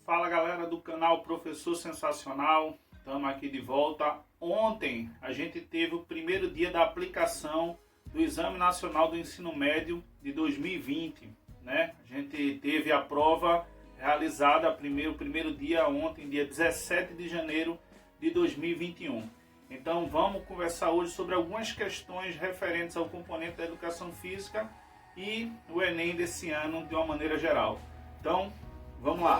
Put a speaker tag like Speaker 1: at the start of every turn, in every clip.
Speaker 1: Fala galera do canal Professor Sensacional, estamos aqui de volta. Ontem a gente teve o primeiro dia da aplicação do Exame Nacional do Ensino Médio de 2020, né? A gente teve a prova realizada, o primeiro dia ontem, dia 17 de janeiro de 2021. Então vamos conversar hoje sobre algumas questões referentes ao componente da educação física e o Enem desse ano de uma maneira geral. Então, vamos lá!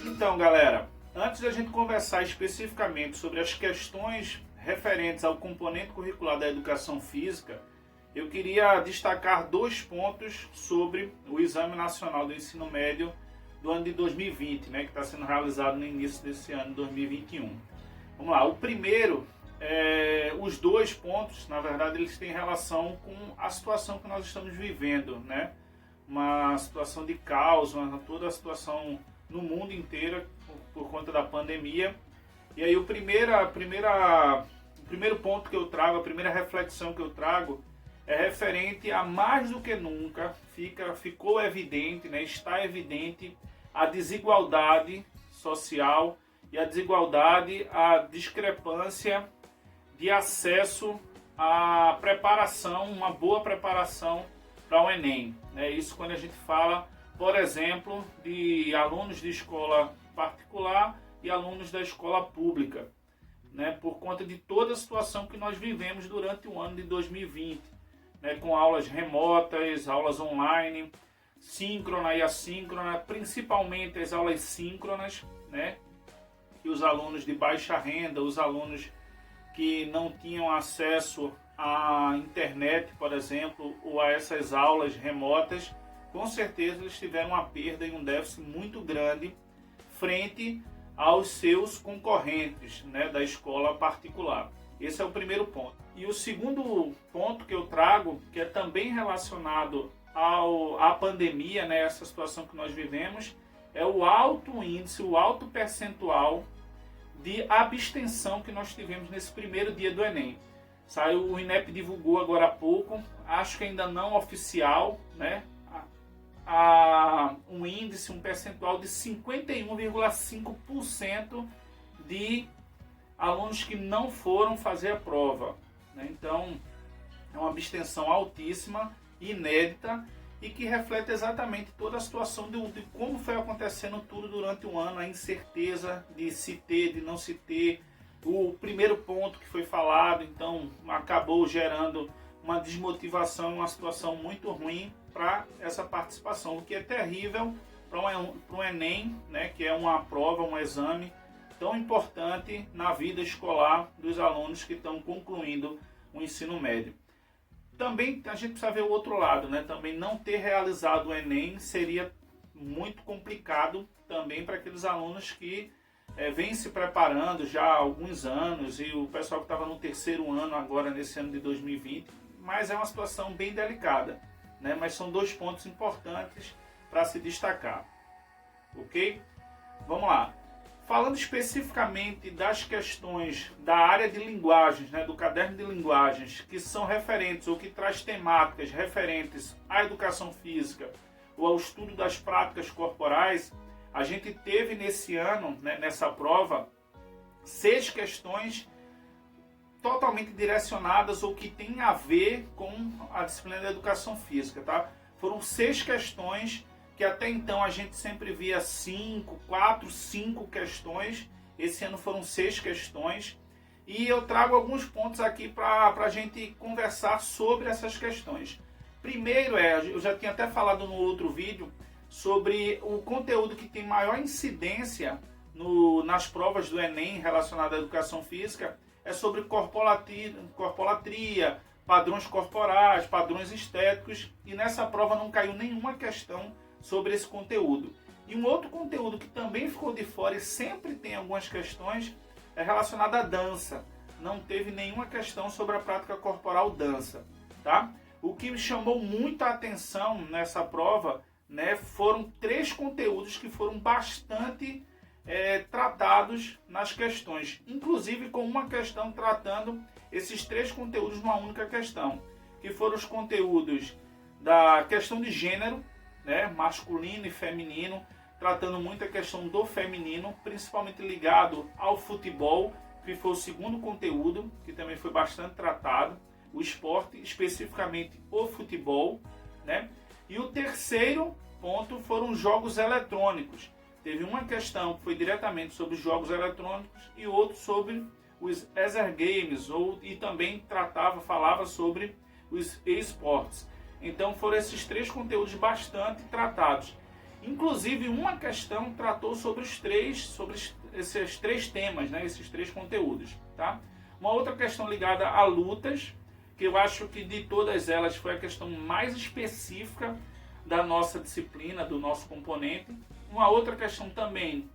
Speaker 1: Então, galera, antes da gente conversar especificamente sobre as questões referentes ao componente curricular da educação física, eu queria destacar dois pontos sobre o Exame Nacional do Ensino Médio do ano de 2020, né, que está sendo realizado no início desse ano de 2021. Vamos lá, o primeiro, os dois pontos, na verdade, eles têm relação com a situação que nós estamos vivendo, né? Uma situação de caos, toda a situação no mundo inteiro por conta da pandemia. E aí o primeiro ponto que eu trago, a primeira reflexão que eu trago é referente a mais do que nunca, ficou evidente, né? Está evidente a desigualdade social e a discrepância de acesso à preparação, uma boa preparação para o Enem. Isso quando a gente fala, por exemplo, de alunos de escola particular e alunos da escola pública, né? Por conta de toda a situação que nós vivemos durante o ano de 2020, né? Com aulas remotas, aulas online, síncrona e assíncrona, principalmente as aulas síncronas, né? Que os alunos de baixa renda, os alunos que não tinham acesso à internet, por exemplo, ou a essas aulas remotas, com certeza eles tiveram uma perda e um déficit muito grande frente aos seus concorrentes, né, da escola particular. Esse é o primeiro ponto. E o segundo ponto que eu trago, que é também relacionado à pandemia, né, essa situação que nós vivemos, é o alto índice, o alto percentual de abstenção que nós tivemos nesse primeiro dia do Enem. O INEP divulgou agora há pouco, acho que ainda não oficial, né, um índice, um percentual de 51,5% de alunos que não foram fazer a prova, né? Então, é uma abstenção altíssima, inédita, e que reflete exatamente toda a situação de como foi acontecendo tudo durante o ano, a incerteza de se ter, de não se ter. O primeiro ponto que foi falado, então, acabou gerando uma desmotivação, uma situação muito ruim para essa participação, o que é terrível para um Enem, né, que é uma prova, um exame tão importante na vida escolar dos alunos que estão concluindo o ensino médio. Também a gente precisa ver o outro lado, né? Também não ter realizado o Enem seria muito complicado também para aqueles alunos que vêm se preparando já há alguns anos, e o pessoal que estava no terceiro ano agora nesse ano de 2020, mas é uma situação bem delicada, né? Mas são dois pontos importantes para se destacar, ok? Vamos lá. Falando especificamente das questões da área de linguagens, né, do caderno de linguagens, que são referentes ou que traz temáticas referentes à educação física ou ao estudo das práticas corporais, a gente teve nesse ano, né, nessa prova, 6 questões totalmente direcionadas ou que têm a ver com a disciplina da educação física, tá? Foram 6 questões que até então a gente sempre via 4, 5 questões. Esse ano foram 6 questões. E eu trago alguns pontos aqui para a gente conversar sobre essas questões. Primeiro eu já tinha até falado no outro vídeo, sobre o conteúdo que tem maior incidência nas provas do Enem relacionado à educação física, é sobre corpolatria, padrões corporais, padrões estéticos, e nessa prova não caiu nenhuma questão sobre esse conteúdo. E um outro conteúdo que também ficou de fora e sempre tem algumas questões é relacionado à dança. Não teve nenhuma questão sobre a prática corporal dança, tá? O que me chamou muito a atenção nessa prova, né, foram 3 conteúdos que foram bastante tratados nas questões, inclusive com uma questão tratando esses 3 conteúdos numa única questão, que foram os conteúdos da questão de gênero, né, masculino e feminino, tratando muito a questão do feminino, principalmente ligado ao futebol, que foi o segundo conteúdo, que também foi bastante tratado, o esporte, especificamente o futebol, né? E o terceiro ponto foram os jogos eletrônicos. Teve uma questão que foi diretamente sobre os jogos eletrônicos e outro sobre os Ether Games, e também falava sobre os esportes. Então foram esses três conteúdos bastante tratados. Inclusive uma questão tratou sobre esses três temas, né? Esses três conteúdos, tá? Uma outra questão ligada a lutas, que eu acho que de todas elas foi a questão mais específica da nossa disciplina, do nosso componente. Uma outra questão também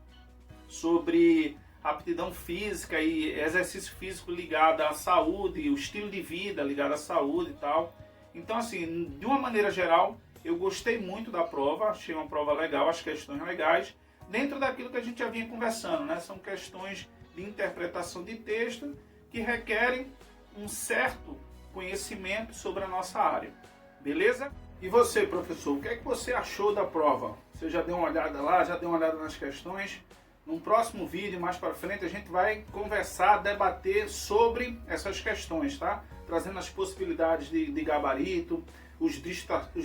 Speaker 1: sobre aptidão física e exercício físico ligado à saúde, o estilo de vida ligado à saúde e tal. Então, assim, de uma maneira geral, eu gostei muito da prova, achei uma prova legal, as questões legais, dentro daquilo que a gente já vinha conversando, né? São questões de interpretação de texto que requerem um certo conhecimento sobre a nossa área, beleza? E você, professor, o que é que você achou da prova? Você já deu uma olhada lá, já deu uma olhada nas questões? Num próximo vídeo, mais para frente, a gente vai conversar, debater sobre essas questões, tá? Trazendo as possibilidades de gabarito, os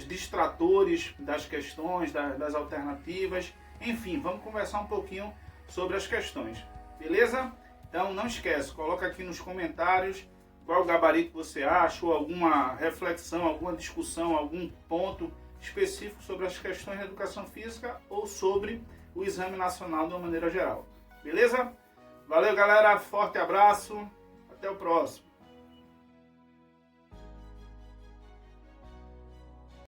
Speaker 1: distratores das questões, das alternativas, enfim, vamos conversar um pouquinho sobre as questões, beleza? Então não esquece, coloca aqui nos comentários qual gabarito você acha, ou alguma reflexão, alguma discussão, algum ponto específico sobre as questões da educação física ou sobre o Exame Nacional de uma maneira geral. Beleza? Valeu, galera. Forte abraço. Até o próximo.